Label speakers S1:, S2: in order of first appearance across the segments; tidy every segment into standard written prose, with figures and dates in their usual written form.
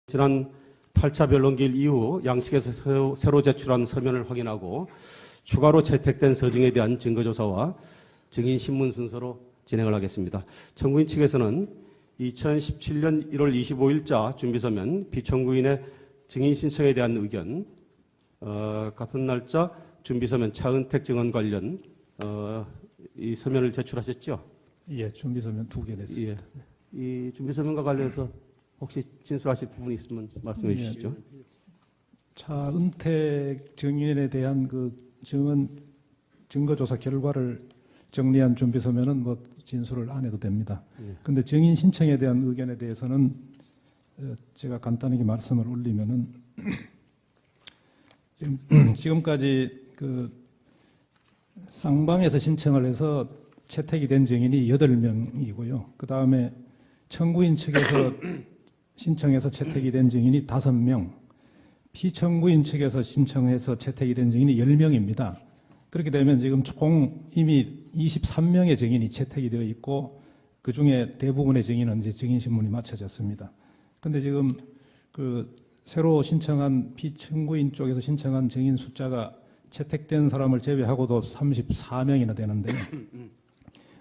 S1: 지난 8차 변론기일 이후 양측에서 새로 제출한 서면을 확인하고 추가로 채택된 서증에 대한 증거조사와 증인 신문 순서로 진행을 하겠습니다. 청구인 측에서는 2017년 1월 25일자 준비서면 비청구인의 증인 신청에 대한 의견, 같은 날짜 준비서면 차은택 증언 관련 이 서면을 제출하셨죠?
S2: 예, 준비서면 2개 냈습니다.
S1: 예. 이 준비서면과 관련해서 혹시 진술하실 부분이 있으면 말씀해 주시죠.
S2: 차은택 증인에 대한 그 증거조사 결과를 정리한 준비서면은 뭐 진술을 안 해도 됩니다. 그런데 증인 신청에 대한 의견에 대해서는 제가 간단하게 말씀을 올리면은 지금까지 그 쌍방에서 신청을 해서 채택이 된 증인이 8명이고요. 그 다음에 청구인 측에서 신청해서 채택이 된 증인이 5명, 피청구인 측에서 신청해서 채택이 된 증인이 10명입니다. 그렇게 되면 지금 총 이미 23명의 증인이 채택이 되어 있고 그 중에 대부분의 증인은 이제 증인 신문이 마쳐졌습니다. 그런데 지금 그 새로 신청한 피청구인 쪽에서 신청한 증인 숫자가 채택된 사람을 제외하고도 34명이나 되는데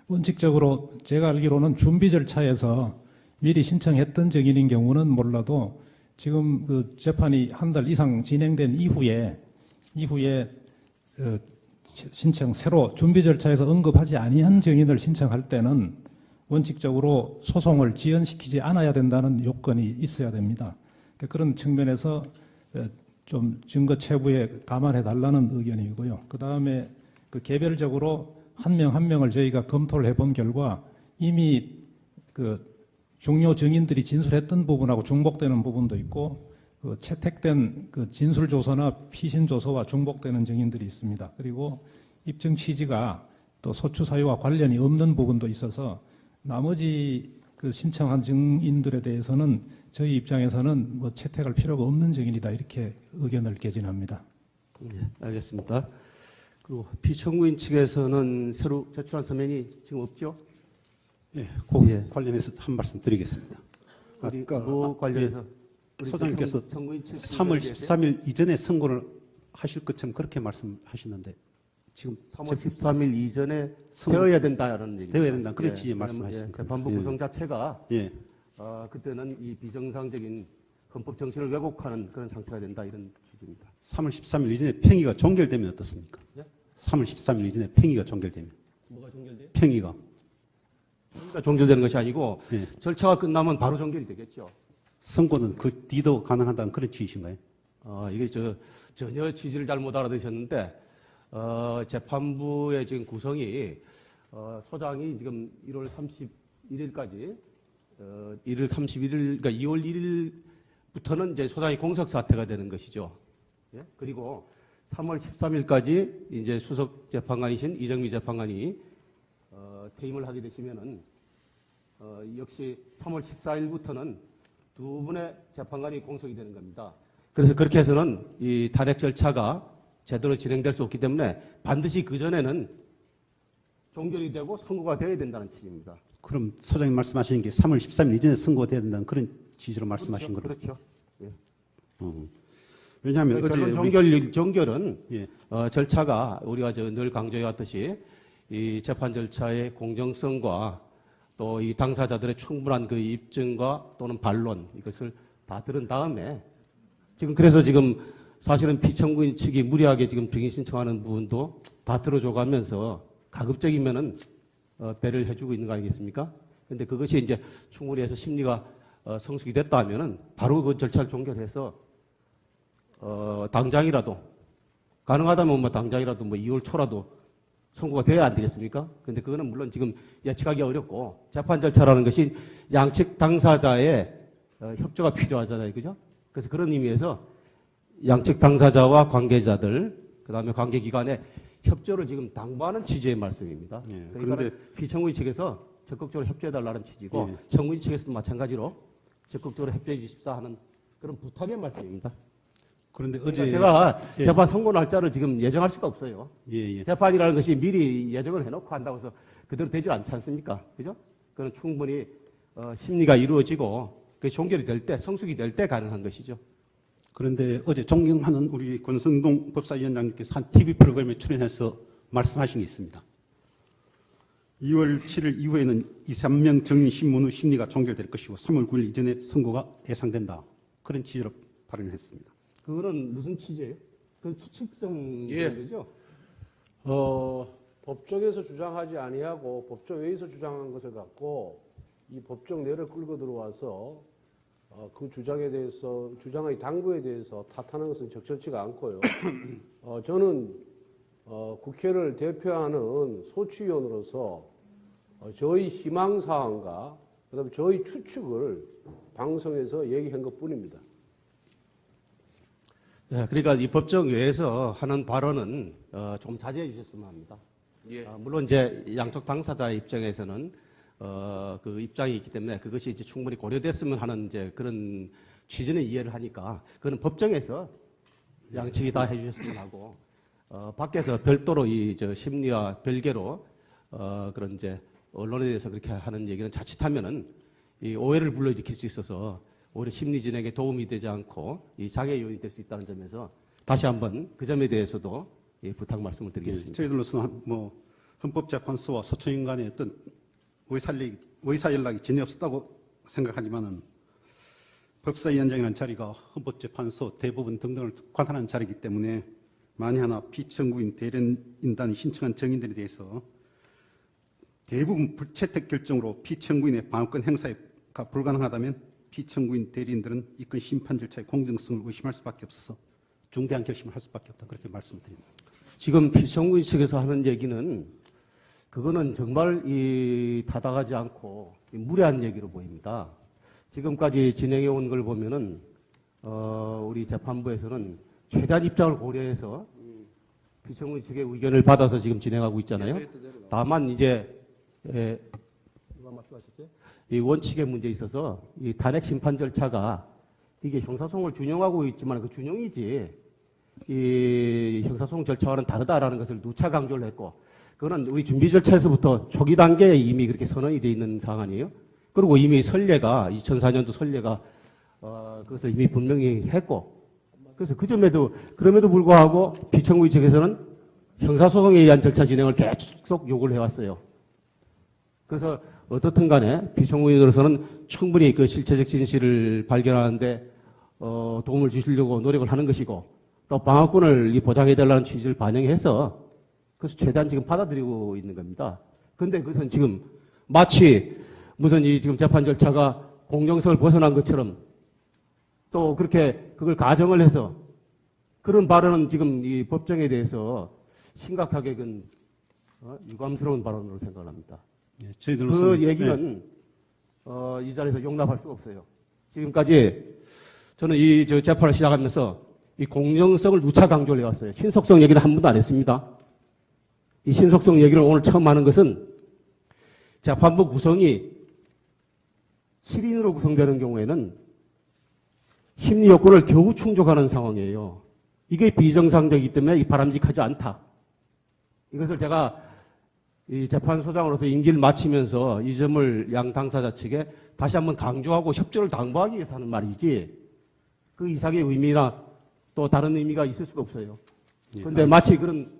S2: 원칙적으로 제가 알기로는 준비 절차에서 미리 신청했던 증인인 경우는 몰라도 지금 그 재판이 한 달 이상 진행된 이후에 신청 새로 준비 절차에서 언급하지 아니한 증인을 신청할 때는 원칙적으로 소송을 지연시키지 않아야 된다는 요건이 있어야 됩니다. 그런 측면에서 좀 증거 체부에 감안해 달라는 의견이고요. 그 다음에 그 개별적으로 한 명 한 명을 저희가 검토를 해본 결과 이미 그 중요 증인들이 진술했던 부분하고 중복되는 부분도 있고 그 채택된 그 진술 조서나 피신 조서와 중복되는 증인들이 있습니다. 그리고 입증 취지가 또 소추 사유와 관련이 없는 부분도 있어서 나머지 그 신청한 증인들에 대해서는 저희 입장에서는 뭐 채택할 필요가 없는 증인이다 이렇게 의견을 개진합니다.
S1: 네, 알겠습니다. 그리고 피청구인 측에서는 새로 제출한 서면이 지금 없죠?
S3: 예,
S1: 예.
S3: 관련해서 한 말씀 드리겠습니다. 아까
S1: 뭐 관련해서 우리
S3: 소장님께서
S1: 청구인 측
S3: 3월 13일 이전에 선고를 하실 것처럼 그렇게 말씀하시는데 지금
S1: 3월 13일 이전에
S3: 선고-
S1: 되어야 된다는 얘기입니다.
S3: 되어야 된다 그런 취지의
S1: 왜냐면,
S3: 말씀하셨습니다.
S1: 재판부 구성 자체가
S3: 예,
S1: 그때는 이 비정상적인 헌법 정신을 왜곡하는 그런 상태가 된다 이런 취지입니다.
S3: 3월 13일 이전에 평의가 종결되면 어떻습니까?
S1: 예?
S3: 3월 13일 이전에 평의가 종결되면
S1: 뭐가 종결돼요?
S3: 평의가
S1: 그러니까 종결되는 것이 아니고
S3: 예.
S1: 절차가 끝나면 바로 종결이 되겠죠.
S3: 선고는 그 뒤도 가능하다는 그런 취지신가요?
S1: 이게 전혀 취지를 잘못 알아들으셨는데 재판부의 지금 구성이 소장이 지금 1월 31일까지 1월 31일 그러니까 2월 1일부터는 이제 소장이 공석 사퇴가 되는 것이죠. 예? 그리고 3월 13일까지 이제 수석 재판관이신 이정미 재판관이 퇴임을 하게 되시면은 역시 3월 14일부터는 두 분의 재판관이 공석이 되는 겁니다. 그래서 그렇게 해서는 이 탄핵 절차가 제대로 진행될 수 없기 때문에 반드시 그 전에는 종결이 되고 선고가 되어야 된다는 취지입니다.
S3: 그럼 소장님 말씀하시는 게 3월 13일 이전에 선고가 돼야 된다는 그런 취지로 말씀하신 거죠?
S1: 그렇죠. 예.
S3: 왜냐하면
S1: 결론
S3: 어제
S1: 종결은
S3: 예.
S1: 절차가 우리가 늘 강조해 왔듯이 이 재판 절차의 공정성과 또 이 당사자들의 충분한 그 입증과 또는 반론 이것을 다 들은 다음에 그래서 지금 사실은 피청구인 측이 무리하게 지금 증인 신청하는 부분도 다 들어줘가면서 가급적이면은 배를 해주고 있는 거 아니겠습니까? 근데 그것이 이제 충분히 해서 심리가 성숙이 됐다 하면은 바로 그 절차를 종결해서 당장이라도 가능하다면 뭐 당장이라도 뭐 2월 초라도 선고가 돼야 안 되겠습니까? 근데 그거는 물론 지금 예측하기 어렵고 재판 절차라는 것이 양측 당사자의 협조가 필요하잖아요. 그죠? 그래서 그런 의미에서 양측 당사자와 관계자들 그다음에 관계기관의 협조를 지금 당부하는 취지의 말씀입니다.
S3: 예,
S1: 그러니까
S3: 그런데
S1: 피청구인 측에서 적극적으로 협조해달라는 취지고
S3: 예.
S1: 청구인 측에서도 마찬가지로 적극적으로 협조해 주십사 하는 그런 부탁의 말씀입니다.
S3: 그런데
S1: 그러니까
S3: 어제
S1: 제가
S3: 예.
S1: 재판 선고 날짜를 지금 예정할 수가 없어요.
S3: 예.
S1: 재판이라는 것이 미리 예정을 해놓고 한다고 해서 그대로 되지 않지 않습니까? 그죠? 그건 충분히 심리가 이루어지고 그 종결이 될 때, 성숙이 될 때 가능한 것이죠.
S3: 그런데 어제 존경하는 우리 권성동 법사위원장님께서 한 TV 프로그램에 출연해서 말씀하신 게 있습니다. 2월 7일 이후에는 2, 3명 정인 신문 후 심리가 종결될 것이고 3월 9일 이전에 선고가 예상된다. 그런 취지로 발언을 했습니다.
S1: 그거는 무슨 취지예요? 그건 추측성
S4: 예.
S1: 거죠?
S4: 법정에서 주장하지 아니하고 법정 외에서 주장한 것을 갖고 이 법정 내를 끌고 들어와서 그 주장에 대해서 주장의 당부에 대해서 탓하는 것은 적절치가 않고요. 저는 국회를 대표하는 소추위원으로서 저희 희망사항과 그다음에 저희 추측을 방송에서 얘기한 것뿐입니다.
S1: 네, 그러니까 이 법정 외에서 하는 발언은 좀 자제해 주셨으면 합니다.
S4: 예.
S1: 물론 이제 양쪽 당사자 입장에서는 그 입장이 있기 때문에 그것이 이제 충분히 고려됐으면 하는 이제 그런 취지는 이해를 하니까 그거는 법정에서 양측이 다 해주셨으면 하고 밖에서 별도로 이 저 심리와 별개로 그런 이제 언론에 대해서 그렇게 하는 얘기는 자칫하면은 이 오해를 불러일으킬 수 있어서 오히려 심리 진행에 도움이 되지 않고 이 장애 요인이 될 수 있다는 점에서 다시 한번 그 점에 대해서도 부탁 말씀을 드리겠습니다.
S3: 저희들로서는 뭐 헌법재판소와 소추인 간의 어떤 의사 연락이 전혀 없었다고 생각하지만은 법사위원장이라는 자리가 헌법재판소 대법원 등등을 관할하는 자리이기 때문에 만에 하나 피청구인 대리인단이 신청한 정인들에 대해서 대부분 불채택 결정으로 피청구인의 방어권 행사가 불가능하다면 피청구인 대리인들은 이건 심판 절차의 공정성을 의심할 수밖에 없어서 중대한 결심을 할 수밖에 없다 그렇게 말씀드립니다.
S1: 지금 피청구인 측에서 하는 얘기는 그거는 정말 이 타당하지 않고 무례한 얘기로 보입니다. 지금까지 진행해 온 걸 보면은 우리 재판부에서는 최대한 입장을 고려해서 피청구인 측의 의견을 받아서 지금 진행하고 있잖아요. 다만 이제 누가 말씀하셨어요? 이 원칙의 문제에 있어서 이 탄핵 심판 절차가 이게 형사소송을 준용하고 있지만 그 준용이지 이 형사소송 절차와는 다르다라는 것을 누차 강조를 했고 그거는 우리 준비 절차에서부터 초기 단계에 이미 그렇게 선언이 돼 있는 사안이에요. 그리고 이미 선례가 2004년도 선례가 그것을 이미 분명히 했고 그래서 그 점에도 그럼에도 불구하고 피청구인 측에서는 형사소송에 의한 절차 진행을 계속 요구를 해왔어요. 그래서 어떻든 간에 피청구인으로서는 충분히 그 실체적 진실을 발견하는데 도움을 주시려고 노력을 하는 것이고 또 방어권을 보장해달라는 취지를 반영해서 그래서 최대한 지금 받아들이고 있는 겁니다. 그런데 그것은 지금 마치 무슨 이 지금 재판 절차가 공정성을 벗어난 것처럼 또 그렇게 그걸 가정을 해서 그런 발언은 지금 이 법정에 대해서 심각하게 유감스러운 발언으로 생각을 합니다.
S3: 예, 저희들로서는
S1: 그 얘기는 이 자리에서 용납할 수가 없어요. 지금까지 저는 이 재판을 시작하면서 이 공정성을 누차 강조를 해왔어요. 신속성 얘기를 한 번도 안 했습니다. 이 신속성 얘기를 오늘 처음 하는 것은 재판부 구성이 7인으로 구성되는 경우에는 심리 요건을 겨우 충족하는 상황이에요. 이게 비정상적이기 때문에 바람직하지 않다. 이것을 제가 이 재판소장으로서 임기를 마치면서 이 점을 양 당사자 측에 다시 한번 강조하고 협조를 당부하기 위해서 하는 말이지 그 이상의 의미나 또 다른 의미가 있을 수가 없어요. 그런데 마치 그런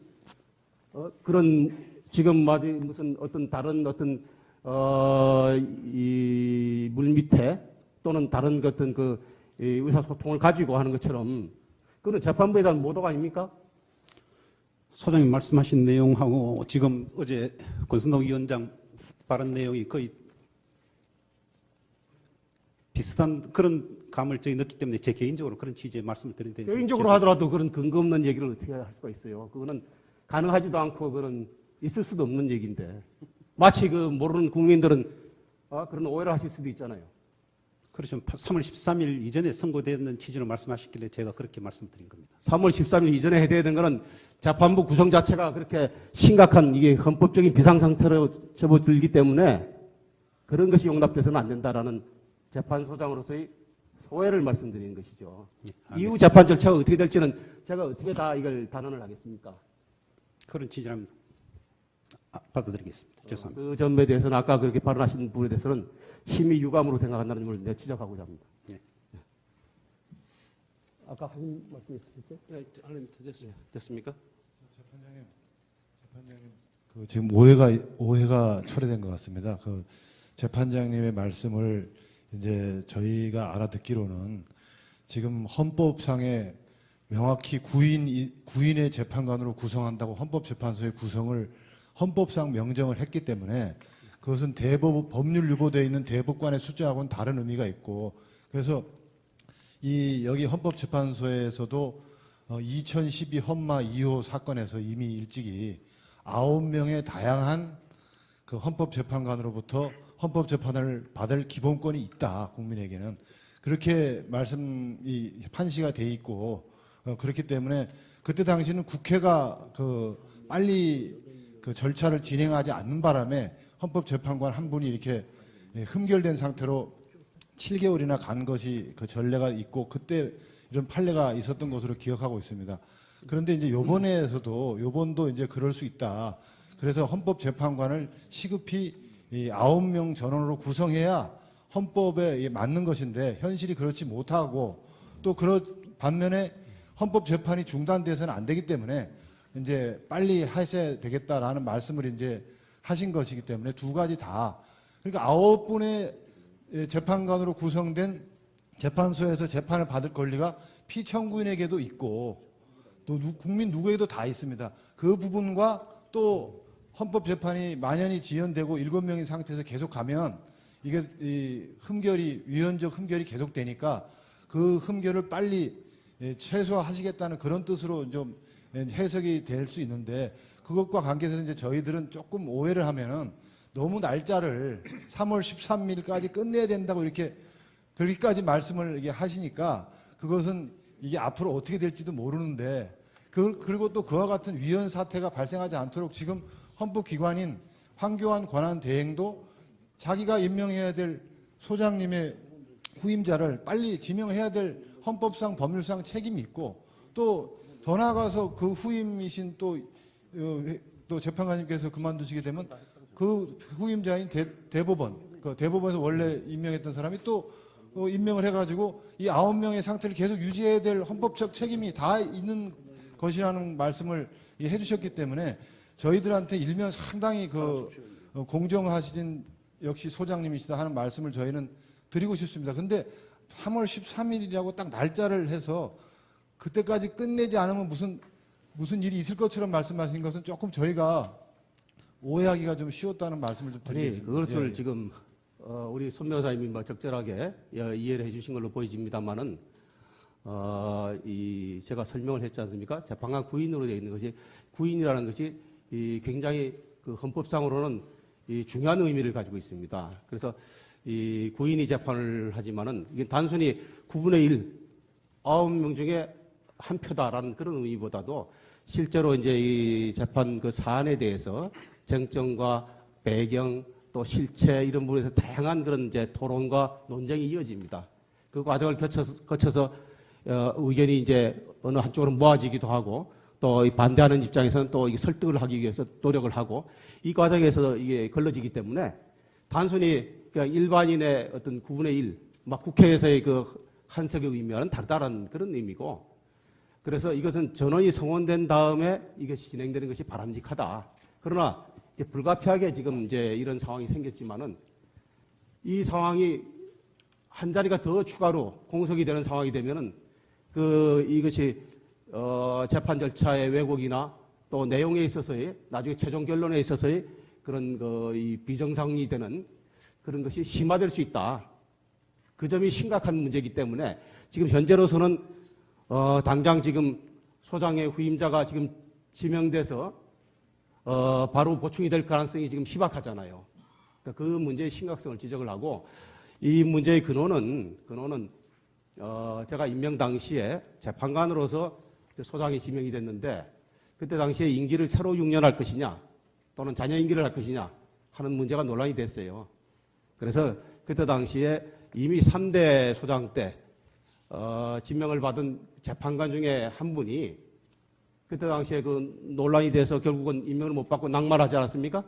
S1: 지금 마치 무슨 어떤 다른 어떤 이 물밑에 또는 다른 어떤 그 의사소통을 가지고 하는 것처럼 그건 재판부에 대한 모독 아닙니까?
S3: 소장님 말씀하신 내용하고 지금 어제 권순덕 위원장 발언 내용이 거의 비슷한 그런 감을 저희 넣기 때문에 제 개인적으로 그런 취지의 말씀을 드린데
S1: 개인적으로 하더라도 그런 근거 없는 얘기를 어떻게 할 수가 있어요. 그거는 가능하지도 않고 그건 있을 수도 없는 얘기인데 마치 그 모르는 국민들은 그런 오해를 하실 수도 있잖아요.
S3: 그렇죠. 3월 13일 이전에 선고되는 취지로 말씀하셨길래 제가 그렇게 말씀드린 겁니다.
S1: 3월 13일 이전에 해야 되는 것은 재판부 구성 자체가 그렇게 심각한 이게 헌법적인 비상상태로 접어들기 때문에 그런 것이 용납돼서는 안 된다라는 재판소장으로서의 소회를 말씀드리는 것이죠. 이후 재판 절차가 어떻게 될지는 제가 어떻게 다 이걸 단언을 하겠습니까?
S3: 그런 취지라면 받아들이겠습니다. 죄송합니다.
S1: 그 점에 대해서는 아까 그렇게 발언하신 부분에 대해서는 심의 유감으로 생각한다는 점을 내가 지적하고자 합니다.
S3: 네.
S1: 아까 하신 말씀 있으셨죠? 네, 하나님 됐습니까?
S5: 재판장님, 그 지금 오해가 초래된 것 같습니다. 그 재판장님의 말씀을 이제 저희가 알아듣기로는 지금 헌법상에 명확히 구인의 재판관으로 구성한다고 헌법재판소의 구성을 헌법상 명정을 했기 때문에 그것은 법률 유보되어 있는 대법관의 숫자하고는 다른 의미가 있고, 그래서 여기 헌법재판소에서도 2012 헌마 2호 사건에서 이미 일찍이 9명의 다양한 그 헌법재판관으로부터 헌법재판을 받을 기본권이 있다, 국민에게는. 그렇게 판시가 돼 있고, 그렇기 때문에 그때 당시는 국회가 빨리 그 절차를 진행하지 않는 바람에 헌법재판관 한 분이 이렇게 흠결된 상태로 7개월이나 간 것이 그 전례가 있고, 그때 이런 판례가 있었던 것으로 기억하고 있습니다. 그런데 이제 요번도 이제 그럴 수 있다. 그래서 헌법재판관을 시급히 9명 전원으로 구성해야 헌법에 맞는 것인데, 현실이 그렇지 못하고, 또 반면에 헌법재판이 중단돼서는 안 되기 때문에 이제 빨리 하셔야 되겠다라는 말씀을 이제 하신 것이기 때문에 두 가지 다, 그러니까 9분의 재판관으로 구성된 재판소에서 재판을 받을 권리가 피청구인에게도 있고 또 국민 누구에게도 다 있습니다. 그 부분과 또 헌법재판이 만연히 지연되고 7명인 상태에서 계속 가면 이게 위헌적 흠결이 계속되니까 그 흠결을 빨리 최소화하시겠다는 그런 뜻으로 좀 해석이 될 수 있는데, 그것과 관계해서 이제 저희들은 조금 오해를 하면은 너무 날짜를 3월 13일까지 끝내야 된다고 그렇게까지 말씀을 하시니까 그것은 이게 앞으로 어떻게 될지도 모르는데, 그리고 또 그와 같은 위헌 사태가 발생하지 않도록 지금 헌법기관인 황교안 권한대행도 자기가 임명해야 될 소장님의 후임자를 빨리 지명해야 될 헌법상 법률상 책임이 있고, 또 더 나아가서 그 후임이신 또 재판관님께서 그만두시게 되면 그 후임자인 대법원에서 원래 임명했던 사람이 또 임명을 해가지고 이 9명의 상태를 계속 유지해야 될 헌법적 책임이 다 있는 것이라는 말씀을 해주셨기 때문에 저희들한테 일면 상당히 공정하신 역시 소장님이시다 하는 말씀을 저희는 드리고 싶습니다. 근데 3월 13일이라고 딱 날짜를 해서 그때까지 끝내지 않으면 무슨 일이 있을 것처럼 말씀하신 것은 조금 저희가 오해하기가 좀 쉬웠다는 말씀을 좀 드리겠습니다.
S1: 그것을 지금 우리 손 변호사님이 적절하게 이해를 해주신 걸로 보여집니다만은 제가 설명을 했지 않습니까? 재판관 구인으로 되어 있는 것이, 구인이라는 것이 굉장히 그 헌법상으로는 중요한 의미를 가지고 있습니다. 그래서 이 구인이 재판을 하지만은 이게 단순히 9분의 1, 9명 중에 한 표다라는 그런 의미보다도 실제로 이제 이 재판 그 사안에 대해서 쟁점과 배경 또 실체 이런 부분에서 다양한 그런 이제 토론과 논쟁이 이어집니다. 그 과정을 거쳐서 의견이 이제 어느 한쪽으로 모아지기도 하고, 또 반대하는 입장에서는 또 설득을 하기 위해서 노력을 하고, 이 과정에서 이게 걸러지기 때문에 단순히 그냥 일반인의 어떤 9분의 1, 막 국회에서의 그 한석의 의미와는 다르다는 그런 의미고, 그래서 이것은 전원이 성원된 다음에 이것이 진행되는 것이 바람직하다. 그러나 이제 불가피하게 지금 이제 이런 상황이 생겼지만은 이 상황이 한 자리가 더 추가로 공석이 되는 상황이 되면은 이것이 재판 절차의 왜곡이나 또 내용에 있어서의 나중에 최종 결론에 있어서의 그런 이 비정상이 되는 그런 것이 심화될 수 있다. 그 점이 심각한 문제이기 때문에 지금 현재로서는 당장 지금 소장의 후임자가 지금 지명돼서 바로 보충이 될 가능성이 지금 희박하잖아요. 그러니까 그 문제의 심각성을 지적을 하고, 이 문제의 근원은 제가 임명 당시에 재판관으로서 소장이 지명이 됐는데, 그때 당시에 임기를 새로 6년 할 것이냐 또는 잔여 임기를 할 것이냐 하는 문제가 논란이 됐어요. 그래서 그때 당시에 이미 3대 소장 때 지명을 받은 재판관 중에 한 분이 그때 당시에 그 논란이 돼서 결국은 임명을 못 받고 낙마하지 않았습니까?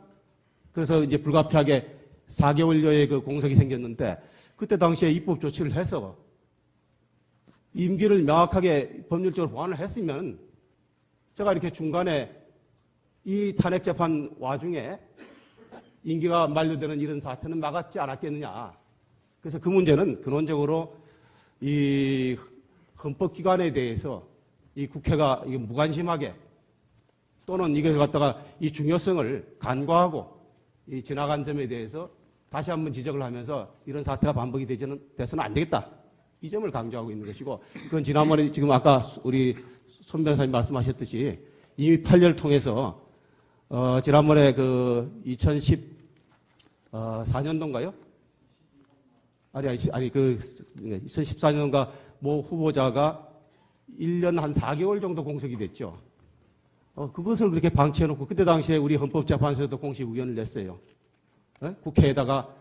S1: 그래서 이제 불가피하게 4개월여의 그 공석이 생겼는데 그때 당시에 입법 조치를 해서 임기를 명확하게 법률적으로 보완을 했으면 제가 이렇게 중간에 이 탄핵 재판 와중에 임기가 만료되는 이런 사태는 막았지 않았겠느냐. 그래서 그 문제는 근원적으로 이 헌법기관에 대해서 이 국회가 무관심하게 또는 이걸 갖다가 이 중요성을 간과하고 이 지나간 점에 대해서 다시 한번 지적을 하면서 이런 사태가 반복이 돼서는 안 되겠다. 이 점을 강조하고 있는 것이고 그건 지난번에 지금 아까 우리 손 변호사님 말씀하셨듯이 이미 판례를 통해서 지난번에 그 2014년도인가요? 아니 그 2014년도인가 모 후보자가 1년 한 4개월 정도 공석이 됐죠. 그것을 그렇게 방치해놓고 그때 당시에 우리 헌법재판소에도 공식 의견을 냈어요. 국회에다가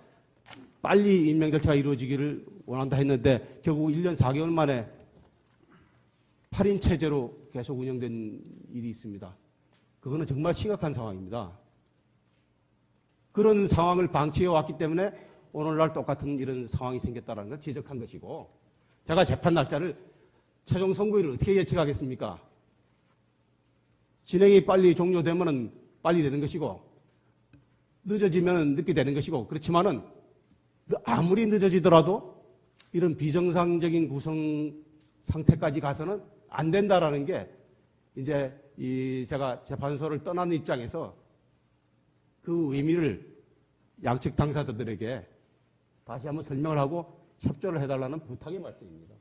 S1: 빨리 임명 절차가 이루어지기를 원한다 했는데 결국 1년 4개월 만에 8인 체제로 계속 운영된 일이 있습니다. 그거는 정말 심각한 상황입니다. 그런 상황을 방치해 왔기 때문에 오늘날 똑같은 이런 상황이 생겼다는 걸 지적한 것이고 제가 재판 날짜를 최종 선고일을 어떻게 예측하겠습니까? 진행이 빨리 종료되면은 빨리 되는 것이고 늦어지면은 늦게 되는 것이고 그렇지만은 아무리 늦어지더라도 이런 비정상적인 구성 상태까지 가서는 안 된다라는 게 이제 제가 재판소를 떠나는 입장에서 그 의미를 양측 당사자들에게 다시 한번 설명을 하고 협조를 해달라는 부탁의 말씀입니다.